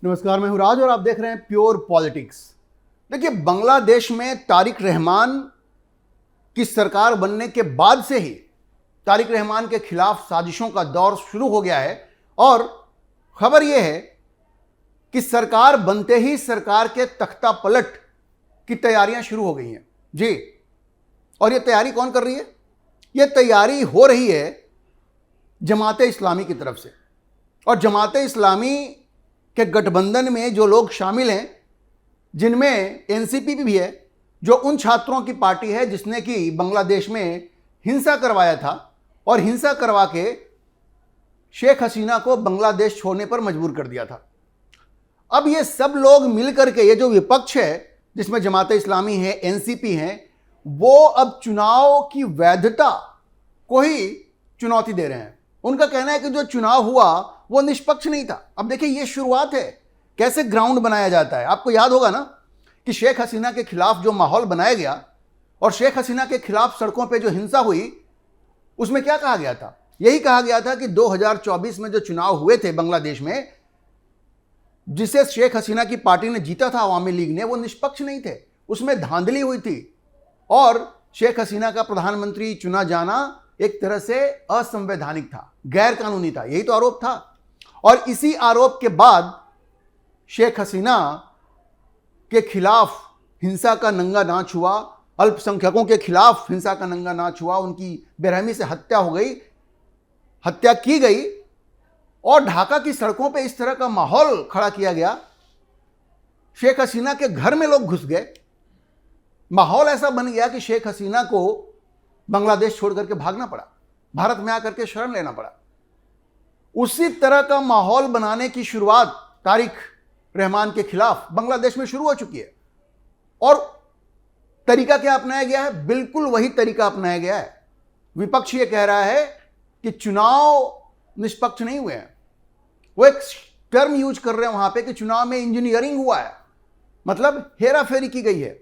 नमस्कार, मैं हूं राज और आप देख रहे हैं प्योर पॉलिटिक्स। देखिए, बांग्लादेश में तारिक रहमान की सरकार बनने के बाद से ही तारिक रहमान के खिलाफ साजिशों का दौर शुरू हो गया है और खबर यह है कि सरकार बनते ही सरकार के तख्ता पलट की तैयारियां शुरू हो गई हैं जी। और यह तैयारी कौन कर रही है? यह तैयारी हो रही है जमाते इस्लामी की तरफ से। और जमाते इस्लामी के गठबंधन में जो लोग शामिल हैं, जिनमें एनसीपी भी है, जो उन छात्रों की पार्टी है जिसने कि बांग्लादेश में हिंसा करवाया था और हिंसा करवा के शेख हसीना को बांग्लादेश छोड़ने पर मजबूर कर दिया था। अब ये सब लोग मिलकर के, ये जो विपक्ष है जिसमें जमाते इस्लामी है, एनसीपी है, वो अब चुनाव की वैधता को ही चुनौती दे रहे हैं। उनका कहना है कि जो चुनाव हुआ वो निष्पक्ष नहीं था। अब देखिए, ये शुरुआत है कैसे ग्राउंड बनाया जाता है। आपको याद होगा ना कि शेख हसीना के खिलाफ जो माहौल बनाया गया और शेख हसीना के खिलाफ सड़कों पे जो हिंसा हुई, उसमें क्या कहा गया था? यही कहा गया था कि 2024 में जो चुनाव हुए थे बांग्लादेश में, जिसे शेख हसीना की पार्टी ने जीता था, अवामी लीग ने, वो निष्पक्ष नहीं थे, उसमें धांधली हुई थी और शेख हसीना का प्रधानमंत्री चुना जाना एक तरह से असंवैधानिक था, गैर कानूनी था। यही तो आरोप था। और इसी आरोप के बाद शेख हसीना के खिलाफ हिंसा का नंगा नाच हुआ, अल्पसंख्यकों के खिलाफ हिंसा का नंगा नाच हुआ, उनकी बेरहमी से हत्या हो गई, हत्या की गई और ढाका की सड़कों पे इस तरह का माहौल खड़ा किया गया। शेख हसीना के घर में लोग घुस गए, माहौल ऐसा बन गया कि शेख हसीना को बांग्लादेश छोड़ करके भागना पड़ा, भारत में आकर के शरण लेना पड़ा। उसी तरह का माहौल बनाने की शुरुआत तारिक रहमान के खिलाफ बांग्लादेश में शुरू हो चुकी है। और तरीका क्या अपनाया गया है? बिल्कुल वही तरीका अपनाया गया है। विपक्ष ये कह रहा है कि चुनाव निष्पक्ष नहीं हुए हैं। वो एक टर्म यूज कर रहे हैं वहां पे कि चुनाव में इंजीनियरिंग हुआ है, मतलब हेरा फेरी की गई है।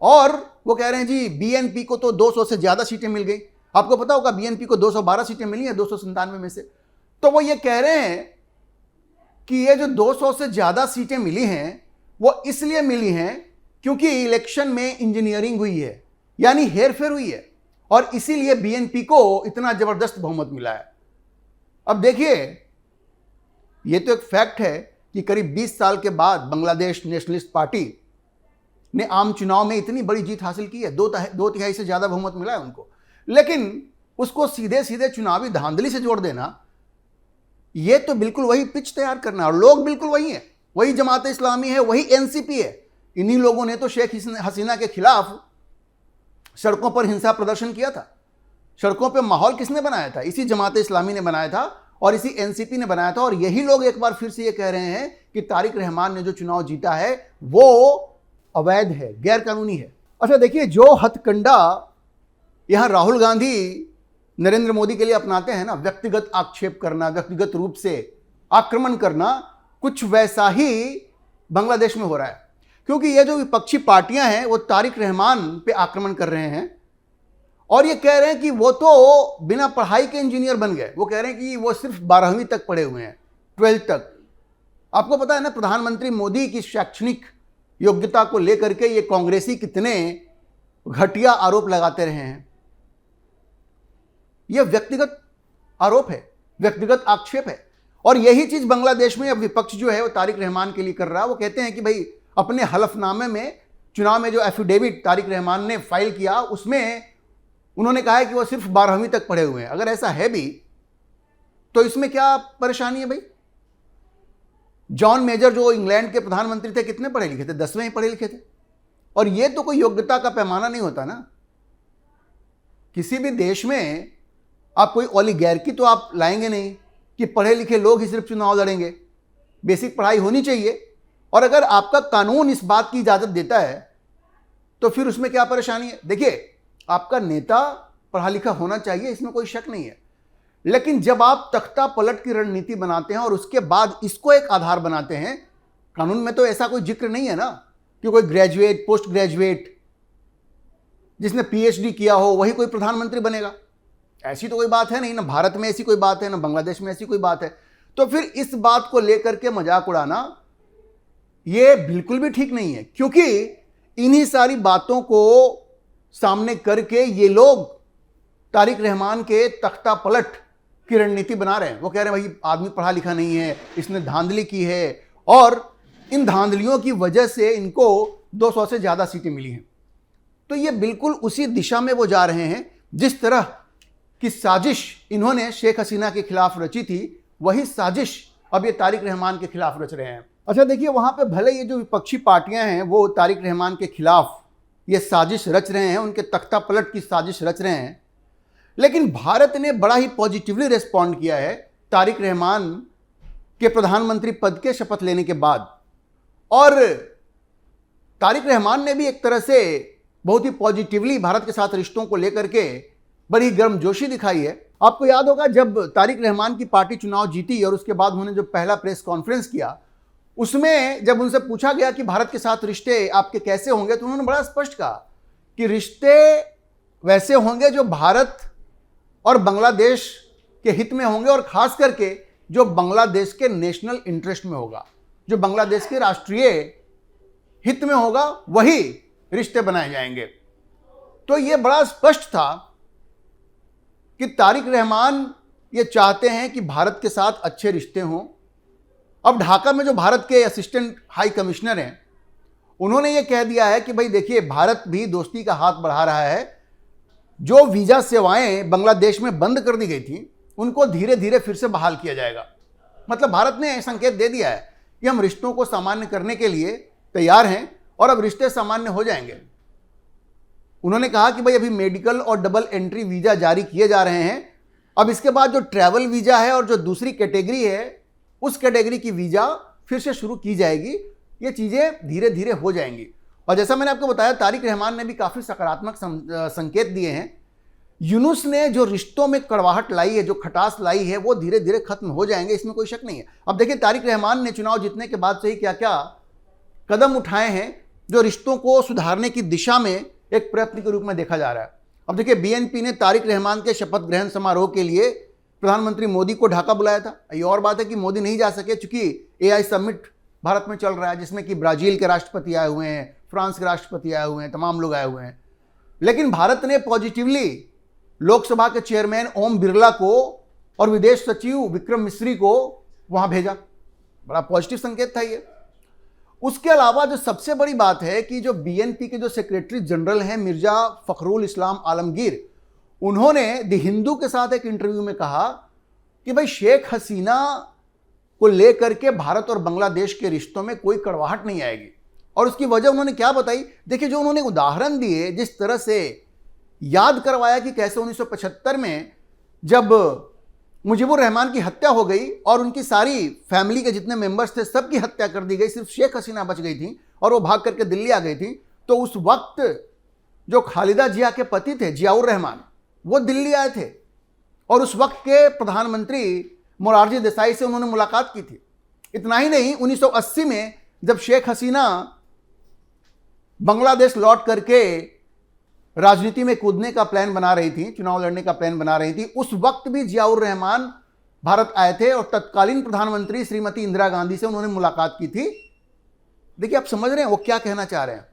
और वो कह रहे हैं जी बीएनपी को तो 200 से ज्यादा सीटें मिल गई। आपको पता होगा बीएनपी को 212 सीटें मिली हैं 297 में से। तो वो ये कह रहे हैं कि ये जो 200 से ज्यादा सीटें मिली हैं वो इसलिए मिली हैं क्योंकि इलेक्शन में इंजीनियरिंग हुई है, यानी हेरफेर हुई है, और इसीलिए बीएनपी को इतना जबरदस्त बहुमत मिला है। अब देखिए, ये तो एक फैक्ट है कि करीब 20 साल के बाद बांग्लादेश नेशनलिस्ट पार्टी ने आम चुनाव में इतनी बड़ी जीत हासिल की है, दो तिहाई से ज्यादा बहुमत मिला है उनको। लेकिन उसको सीधे सीधे चुनावी धांधली से जोड़ देना, ये तो बिल्कुल वही पिच तैयार करना। और लोग बिल्कुल वही हैं, वही जमात इस्लामी है, वही एनसीपी है। इन्हीं लोगों ने तो शेख हसीना के खिलाफ सड़कों पर हिंसा प्रदर्शन किया था। सड़कों पर माहौल किसने बनाया था? इसी जमात इस्लामी ने बनाया था और इसी एनसीपी ने बनाया था। और यही लोग एक बार फिर से ये कह रहे हैं कि तारिक रहमान ने जो चुनाव जीता है वो अवैध है, गैर कानूनी है। अच्छा देखिए, जो हथकंडा यहां राहुल गांधी नरेंद्र मोदी के लिए अपनाते हैं ना, व्यक्तिगत आक्षेप करना, व्यक्तिगत रूप से आक्रमण करना, कुछ वैसा ही बांग्लादेश में हो रहा है। क्योंकि ये जो विपक्षी पार्टियां हैं वो तारिक रहमान पे आक्रमण कर रहे हैं और ये कह रहे हैं कि वो तो बिना पढ़ाई के इंजीनियर बन गए। वो कह रहे हैं कि वो सिर्फ 12वीं तक पढ़े हुए हैं, 12th तक। आपको पता है ना, प्रधानमंत्री मोदी की शैक्षणिक योग्यता को लेकर के ये कांग्रेसी कितने घटिया आरोप लगाते रहे हैं। यह व्यक्तिगत आरोप है, व्यक्तिगत आक्षेप है। और यही चीज बांग्लादेश में अब विपक्ष जो है वो तारिक रहमान के लिए कर रहा है। वो कहते हैं कि भाई, अपने हलफनामे में, चुनाव में जो एफिडेविट तारिक रहमान ने फाइल किया, उसमें उन्होंने कहा है कि वो सिर्फ 12वीं तक पढ़े हुए हैं। अगर ऐसा है भी तो इसमें क्या परेशानी है भाई? जॉन मेजर जो इंग्लैंड के प्रधानमंत्री थे, कितने पढ़े लिखे थे? 10वें ही पढ़े लिखे थे। और यह तो कोई योग्यता का पैमाना नहीं होता ना। किसी भी देश में आप कोई ओलिगैर्की तो आप लाएंगे नहीं कि पढ़े लिखे लोग ही सिर्फ चुनाव लड़ेंगे। बेसिक पढ़ाई होनी चाहिए। और अगर आपका कानून इस बात की इजाजत देता है तो फिर उसमें क्या परेशानी है? देखिए, आपका नेता पढ़ा लिखा होना चाहिए, इसमें कोई शक नहीं है। लेकिन जब आप तख्ता पलट की रणनीति बनाते हैं और उसके बाद इसको एक आधार बनाते हैं, कानून में तो ऐसा कोई जिक्र नहीं है ना कि कोई ग्रेजुएट, पोस्ट ग्रेजुएट जिसने पीएचडी किया हो वही कोई प्रधानमंत्री बनेगा। ऐसी तो कोई बात है नहीं, ना भारत में ऐसी कोई बात है, ना बांग्लादेश में ऐसी कोई बात है। तो फिर इस बात को लेकर के मजाक उड़ाना ये बिल्कुल भी ठीक नहीं है, क्योंकि इन्हीं सारी बातों को सामने करके ये लोग तारिक रहमान के तख्ता पलट की रणनीति बना रहे हैं। वो कह रहे हैं भाई आदमी पढ़ा लिखा नहीं है, इसने धांधली की है, और इन धांधलियों की वजह से इनको 200 से ज़्यादा सीटें मिली हैं। तो ये बिल्कुल उसी दिशा में वो जा रहे हैं जिस तरह की साजिश इन्होंने शेख हसीना के खिलाफ रची थी, वही साजिश अब ये तारिक रहमान के खिलाफ रच रहे हैं। अच्छा देखिए, वहाँ पे भले ये जो विपक्षी पार्टियां हैं वो तारिक रहमान के खिलाफ ये साजिश रच रहे हैं, उनके तख्ता पलट की साजिश रच रहे हैं, लेकिन भारत ने बड़ा ही पॉजिटिवली रिस्पॉन्ड किया है तारिक रहमान के प्रधानमंत्री पद के शपथ लेने के बाद। और तारिक रहमान ने भी एक तरह से बहुत ही पॉजिटिवली भारत के साथ रिश्तों को लेकर के बड़ी गर्मजोशी दिखाई है। आपको याद होगा जब तारिक रहमान की पार्टी चुनाव जीती और उसके बाद उन्होंने जो पहला प्रेस कॉन्फ्रेंस किया, उसमें जब उनसे पूछा गया कि भारत के साथ रिश्ते आपके कैसे होंगे, तो उन्होंने बड़ा स्पष्ट कहा कि रिश्ते वैसे होंगे जो भारत और बांग्लादेश के हित में होंगे, और खास करके जो बांग्लादेश के नेशनल इंटरेस्ट में होगा, जो बांग्लादेश के राष्ट्रीय हित में होगा, वही रिश्ते बनाए जाएंगे। तो ये बड़ा स्पष्ट था कि तारिक रहमान ये चाहते हैं कि भारत के साथ अच्छे रिश्ते हों। अब ढाका में जो भारत के असिस्टेंट हाई कमिश्नर हैं, उन्होंने ये कह दिया है कि भाई देखिए, भारत भी दोस्ती का हाथ बढ़ा रहा है। जो वीज़ा सेवाएं बांग्लादेश में बंद कर दी गई थी, उनको धीरे धीरे फिर से बहाल किया जाएगा। मतलब भारत ने संकेत दे दिया है कि हम रिश्तों को सामान्य करने के लिए तैयार हैं, और अब रिश्ते सामान्य हो जाएंगे। उन्होंने कहा कि भाई अभी मेडिकल और डबल एंट्री वीज़ा जारी किए जा रहे हैं, अब इसके बाद जो ट्रैवल वीज़ा है और जो दूसरी कैटेगरी है, उस कैटेगरी की वीज़ा फिर से शुरू की जाएगी। ये चीज़ें धीरे धीरे हो जाएंगी। और जैसा मैंने आपको बताया, तारिक रहमान ने भी काफ़ी सकारात्मक संकेत दिए हैं। यूनुस ने जो रिश्तों में कड़वाहट लाई है, जो खटास लाई है, वो धीरे धीरे खत्म हो जाएंगे, इसमें कोई शक नहीं है। अब देखिए, तारिक रहमान ने चुनाव जीतने के बाद से ही क्या क्या कदम उठाए हैं जो रिश्तों को सुधारने की दिशा में एक प्रयत्न के रूप में देखा जा रहा है। अब देखिए, बीएनपी ने तारिक रहमान के शपथ ग्रहण समारोह के लिए प्रधानमंत्री मोदी को ढाका बुलाया था। ये और बात है कि मोदी नहीं जा सके, चूंकि एआई समिट भारत में चल रहा है, जिसमें कि ब्राजील के राष्ट्रपति आए हुए हैं, फ्रांस के राष्ट्रपति आए हुए हैं, तमाम लोग आए हुए हैं। लेकिन भारत ने पॉजिटिवली लोकसभा के चेयरमैन ओम बिरला को और विदेश सचिव विक्रम मिस्री को वहां भेजा। बड़ा पॉजिटिव संकेत था ये। उसके अलावा जो सबसे बड़ी बात है कि जो बीएनपी के जो सेक्रेटरी जनरल हैं मिर्जा फखरुल इस्लाम आलमगीर, उन्होंने द हिंदू के साथ एक इंटरव्यू में कहा कि भाई शेख हसीना को लेकर के भारत और बांग्लादेश के रिश्तों में कोई कड़वाहट नहीं आएगी। और उसकी वजह उन्होंने क्या बताई, देखिए, जो उन्होंने उदाहरण दिए, जिस तरह से याद करवाया कि कैसे 1975 में जब मुजीबुर रहमान की हत्या हो गई और उनकी सारी फैमिली के जितने मेंबर्स थे सबकी हत्या कर दी गई, सिर्फ शेख हसीना बच गई थी और वो भाग करके दिल्ली आ गई थी। तो उस वक्त जो खालिदा जिया के पति थे जियाउर रहमान, वो दिल्ली आए थे और उस वक्त के प्रधानमंत्री मोरारजी देसाई से उन्होंने मुलाकात की थी। इतना ही नहीं, 1980 में जब शेख हसीना बांग्लादेश लौट करके राजनीति में कूदने का प्लान बना रही थी, चुनाव लड़ने का प्लान बना रही थी, उस वक्त भी जियाउर रहमान भारत आए थे और तत्कालीन प्रधानमंत्री श्रीमती इंदिरा गांधी से उन्होंने मुलाकात की थी। देखिए, आप समझ रहे हैं वो क्या कहना चाह रहे हैं।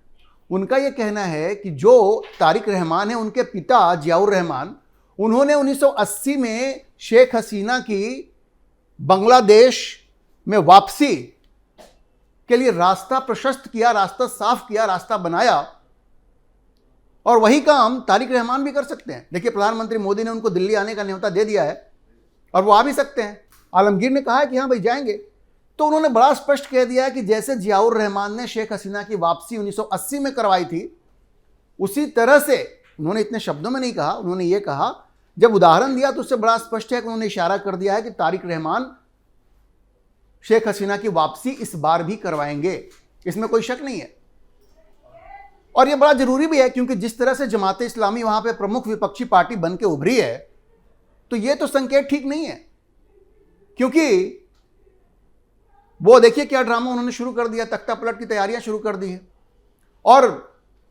उनका यह कहना है कि जो तारिक रहमान है, उनके पिता जियाउर रहमान, उन्होंने 1980 में शेख हसीना की बांग्लादेश में वापसी के लिए रास्ता प्रशस्त किया, रास्ता साफ किया, रास्ता बनाया, और वही काम तारिक रहमान भी कर सकते हैं। देखिए, प्रधानमंत्री मोदी ने उनको दिल्ली आने का न्योता दे दिया है और वो आ भी सकते हैं। आलमगीर ने कहा है कि हाँ भाई जाएंगे। तो उन्होंने बड़ा स्पष्ट कह दिया है कि जैसे जियाउर रहमान ने शेख हसीना की वापसी 1980 में करवाई थी, उसी तरह से, उन्होंने इतने शब्दों में नहीं कहा, उन्होंने ये कहा, जब उदाहरण दिया तो उससे बड़ा स्पष्ट है कि उन्होंने इशारा कर दिया है कि तारिक रहमान शेख हसीना की वापसी इस बार भी करवाएंगे, इसमें कोई शक नहीं है। और यह बड़ा जरूरी भी है, क्योंकि जिस तरह से जमात इस्लामी वहां पे प्रमुख विपक्षी पार्टी बन के उभरी है, तो यह तो संकेत ठीक नहीं है। क्योंकि वो देखिए क्या ड्रामा उन्होंने शुरू कर दिया, तख्ता पलट की तैयारियां शुरू कर दी है। और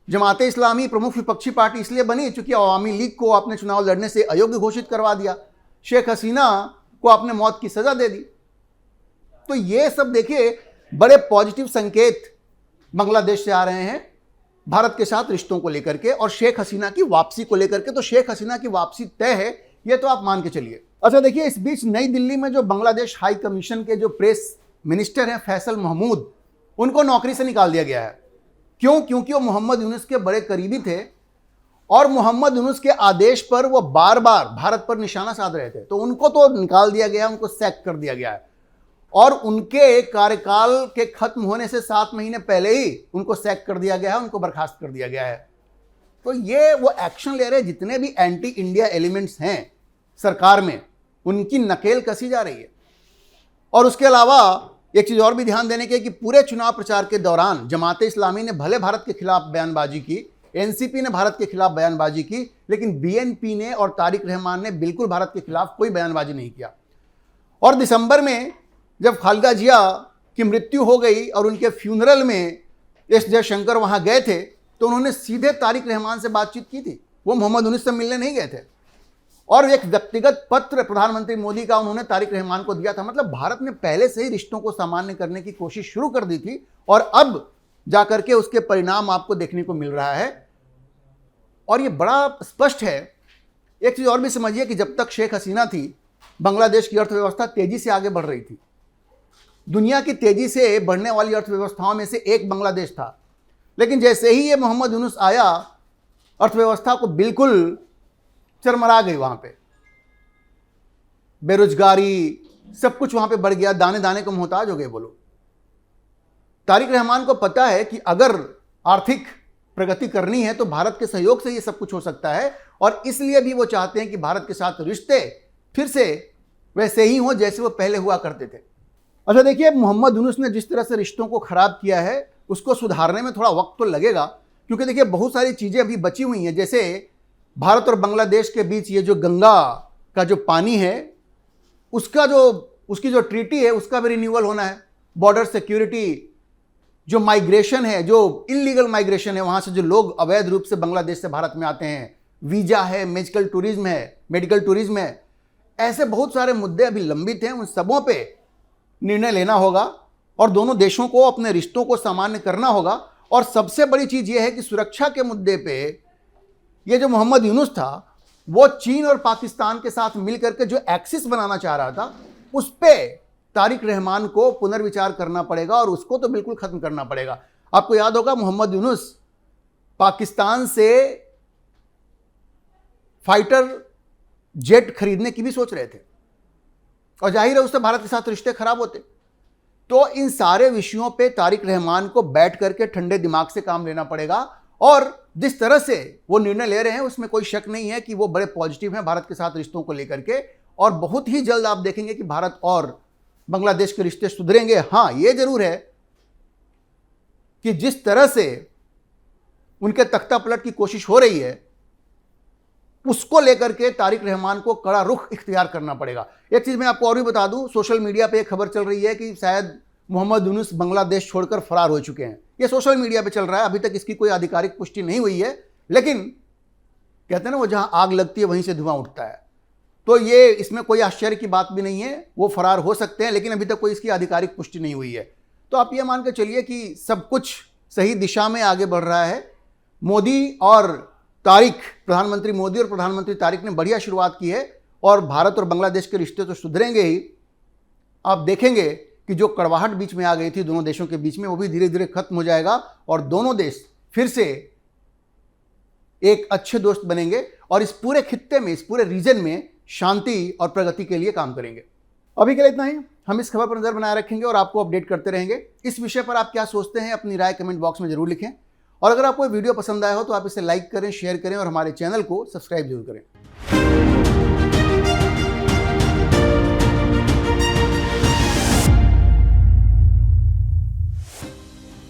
जमात इस्लामी प्रमुख विपक्षी पार्टी इसलिए बनी क्योंकि अवामी लीग को आपने चुनाव लड़ने से अयोग्य घोषित करवा दिया, शेख हसीना को आपने मौत की सजा दे दी। तो ये सब देखिए बड़े पॉजिटिव संकेत बांग्लादेश से आ रहे हैं भारत के साथ रिश्तों को लेकर के और शेख हसीना की वापसी को लेकर के। तो शेख हसीना की वापसी तय है, ये तो आप मान के चलिए। अच्छा देखिए, इस बीच नई दिल्ली में जो बांग्लादेश हाई कमीशन के जो प्रेस मिनिस्टर हैं फैसल महमूद, उनको नौकरी से निकाल दिया गया है। क्यों? क्योंकि वो मोहम्मद यूनुस के बड़े करीबी थे और मोहम्मद यूनुस के आदेश पर वो बार बार भारत पर निशाना साध रहे थे। तो उनको तो निकाल दिया गया, उनको सैक कर दिया गया है और उनके कार्यकाल के खत्म होने से 7 महीने पहले ही उनको सैक कर दिया गया है, उनको बर्खास्त कर दिया गया है। तो ये वो एक्शन ले रहे, जितने भी एंटी इंडिया एलिमेंट्स हैं सरकार में, उनकी नकेल कसी जा रही है। और उसके अलावा एक चीज और भी ध्यान देने की है कि पूरे चुनाव प्रचार के दौरान जमाते इस्लामी ने भले भारत के खिलाफ बयानबाजी की, एनसीपी ने भारत के खिलाफ बयानबाजी की, लेकिन बीएनपी ने और तारिक रहमान ने बिल्कुल भारत के खिलाफ कोई बयानबाजी नहीं किया। और दिसंबर में जब खालदा जिया की मृत्यु हो गई और उनके फ्यूनरल में एस जयशंकर वहां गए थे, तो उन्होंने सीधे तारिक रहमान से बातचीत की थी, वो मोहम्मद यूनुस से मिलने नहीं गए थे। और एक व्यक्तिगत पत्र प्रधानमंत्री मोदी का उन्होंने तारिक रहमान को दिया था। मतलब भारत ने पहले से ही रिश्तों को सामान्य करने की कोशिश शुरू कर दी थी और अब जाकर के उसके परिणाम आपको देखने को मिल रहा है। और ये बड़ा स्पष्ट है। एक चीज और भी समझिए कि जब तक शेख हसीना थी, बांग्लादेश की अर्थव्यवस्था तेजी से आगे बढ़ रही थी। दुनिया की तेजी से बढ़ने वाली अर्थव्यवस्थाओं में से एक बांग्लादेश था। लेकिन जैसे ही ये मोहम्मद यूनुस आया, अर्थव्यवस्था को बिल्कुल चरमरा गई। वहां पे बेरोजगारी, सब कुछ वहां पे बढ़ गया, दाने दाने को मोहताज हो गए वो लोग। तारिक रहमान को पता है कि अगर आर्थिक प्रगति करनी है तो भारत के सहयोग से ये सब कुछ हो सकता है और इसलिए भी वो चाहते हैं कि भारत के साथ रिश्ते फिर से वैसे ही हों जैसे वो पहले हुआ करते थे। अच्छा देखिए, मोहम्मद यूनुस ने जिस तरह से रिश्तों को खराब किया है, उसको सुधारने में थोड़ा वक्त तो लगेगा, क्योंकि देखिए बहुत सारी चीजें अभी बची हुई हैं। जैसे भारत और बांग्लादेश के बीच ये जो गंगा का जो पानी है, उसकी जो ट्रीटी है, उसका भी रिन्यूअल होना है। बॉर्डर सिक्योरिटी, जो माइग्रेशन है, जो इलीगल माइग्रेशन है, वहां से जो लोग अवैध रूप से बांग्लादेश से भारत में आते हैं, वीजा है, मेडिकल टूरिज्म है, ऐसे बहुत सारे मुद्दे अभी लंबित हैं। उन सबों पे निर्णय लेना होगा और दोनों देशों को अपने रिश्तों को सामान्य करना होगा। और सबसे बड़ी चीज यह है कि सुरक्षा के मुद्दे पे ये जो मोहम्मद यूनुस था, वो चीन और पाकिस्तान के साथ मिलकर के जो एक्सिस बनाना चाह रहा था, उस पे तारिक रहमान को पुनर्विचार करना पड़ेगा और उसको तो बिल्कुल खत्म करना पड़ेगा। आपको याद होगा, मोहम्मद यूनुस पाकिस्तान से फाइटर जेट खरीदने की भी सोच रहे थे और जाहिर है उससे भारत के साथ रिश्ते खराब होते। तो इन सारे विषयों पे तारिक रहमान को बैठ करके ठंडे दिमाग से काम लेना पड़ेगा और जिस तरह से वो निर्णय ले रहे हैं उसमें कोई शक नहीं है कि वो बड़े पॉजिटिव हैं भारत के साथ रिश्तों को लेकर के। और बहुत ही जल्द आप देखेंगे कि भारत और बांग्लादेश के रिश्ते सुधरेंगे। हाँ, ये जरूर है कि जिस तरह से उनके तख्ता पलट की कोशिश हो रही है, उसको लेकर के तारिक रहमान को कड़ा रुख इख्तियार करना पड़ेगा। एक चीज मैं आपको और भी बता दूं, सोशल मीडिया पे एक खबर चल रही है कि शायद मोहम्मद यूनुस बांग्लादेश छोड़कर फरार हो चुके हैं। ये सोशल मीडिया पे चल रहा है, अभी तक इसकी कोई आधिकारिक पुष्टि नहीं हुई है, लेकिन कहते हैं ना, वो जहां आग लगती है वहीं से धुआं उठता है। तो ये इसमें कोई आश्चर्य की बात भी नहीं है, वो फरार हो सकते हैं, लेकिन अभी तक कोई इसकी आधिकारिक पुष्टि नहीं हुई है। तो आप ये मान के चलिए कि सब कुछ सही दिशा में आगे बढ़ रहा है। मोदी और तारिक, प्रधानमंत्री मोदी और प्रधानमंत्री तारिक ने बढ़िया शुरुआत की है और भारत और बांग्लादेश के रिश्ते तो सुधरेंगे ही। आप देखेंगे कि जो कड़वाहट बीच में आ गई थी दोनों देशों के बीच में, वो भी धीरे धीरे खत्म हो जाएगा और दोनों देश फिर से एक अच्छे दोस्त बनेंगे और इस पूरे खित्ते में, इस पूरे रीजन में शांति और प्रगति के लिए काम करेंगे। अभी के लिए इतना ही। हम इस खबर पर नजर बनाए रखेंगे और आपको अपडेट करते रहेंगे। इस विषय पर आप क्या सोचते हैं, अपनी राय कमेंट बॉक्स में जरूर लिखें और अगर आपको वीडियो पसंद आया हो तो आप इसे लाइक करें, शेयर करें और हमारे चैनल को सब्सक्राइब जरूर करें।